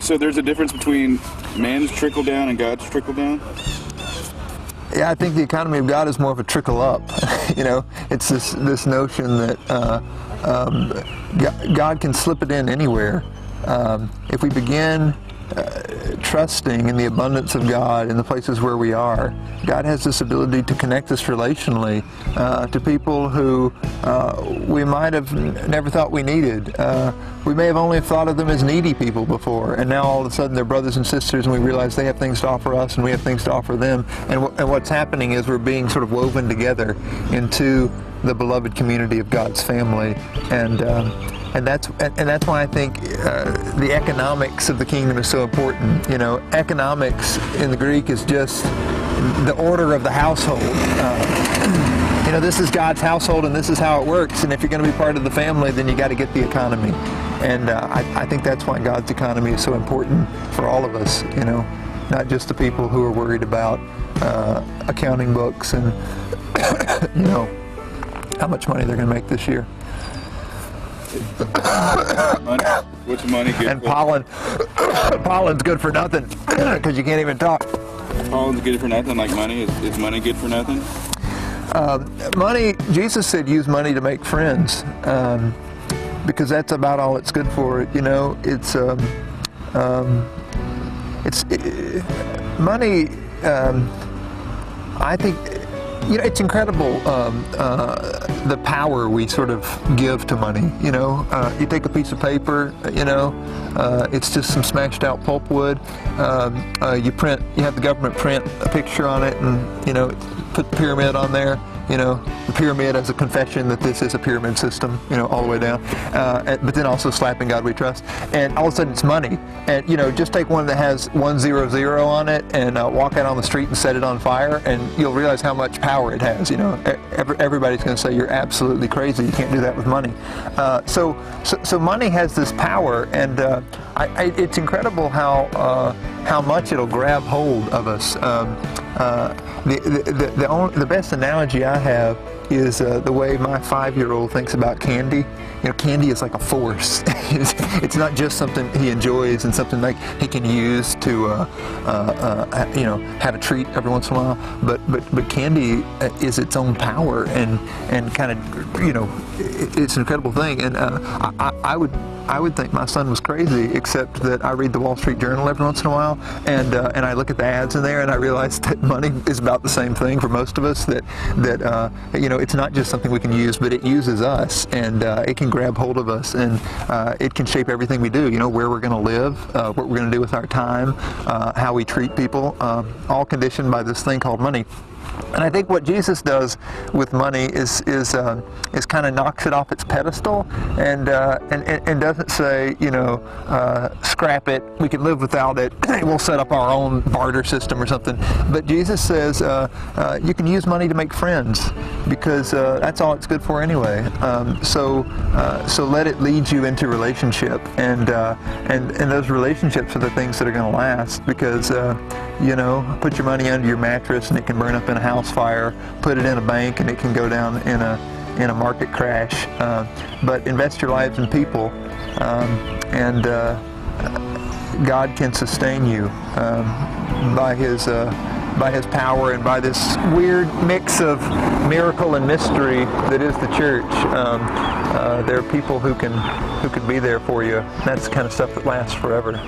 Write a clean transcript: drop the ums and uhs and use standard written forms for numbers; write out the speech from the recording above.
So there's a difference between man's trickle down and God's trickle down? Yeah, I think the economy of God is more of a trickle up. It's this notion that God can slip it in anywhere. If we begin trusting in the abundance of God in the places where we are, God has this ability to connect us relationally to people who we might have never thought we needed. We may have only thought of them as needy people before, and now all of a sudden they're brothers and sisters, and we realize they have things to offer us and we have things to offer them. And what's happening is we're being sort of woven together into the beloved community of God's family. And that's why I think the economics of the kingdom is so important. Economics in the Greek is just the order of the household. This is God's household, and this is how it works. And if you're going to be part of the family, then you got to get the economy. And I think that's why God's economy is so important for all of us. Not just the people who are worried about accounting books and how much money they're going to make this year. What's money good and for? Pollen's good for nothing because you can't even talk. Pollen's good for nothing, like money? Is money good for nothing? Money, Jesus said, use money to make friends, because that's about all it's good for. Money. I think. It's incredible the power we sort of give to money. You take a piece of paper, it's just some smashed out pulpwood. You have the government print a picture on it, and put the pyramid on there. The pyramid as a confession that this is a pyramid system, all the way down. But then also slapping God we trust. And all of a sudden it's money. And, just take one that has 100 on it and walk out on the street and set it on fire, and you'll realize how much power it has. Everybody's going to say you're absolutely crazy. You can't do that with money. So money has this power, and it's incredible how much it'll grab hold of us. The best analogy I have is the way my 5-year-old thinks about candy. Candy is like a force. It's not just something he enjoys and something like he can use to have a treat every once in a while. But candy is its own power, and kind of it's an incredible thing. And I would think my son was crazy, except that I read the Wall Street Journal every once in a while, and I look at the ads in there, and I realize that money is about the same thing for most of us. That it's not just something we can use, but it uses us, and it can grab hold of us, and it can shape everything we do. Where we're going to live, what we're going to do with our time, how we treat people, all conditioned by this thing called money. And I think what Jesus does with money is kind of knocks it off its pedestal, and doesn't say, scrap it, we can live without it, we'll set up our own barter system or something. But Jesus says you can use money to make friends, because that's all it's good for anyway. So let it lead you into relationship, and those relationships are the things that are going to last, because put your money under your mattress and it can burn up in a house fire. Put it in a bank and it can go down in a market crash. But invest your lives in people, and God can sustain you by His power, and by this weird mix of miracle and mystery that is the church. There are people who can be there for you. That's the kind of stuff that lasts forever.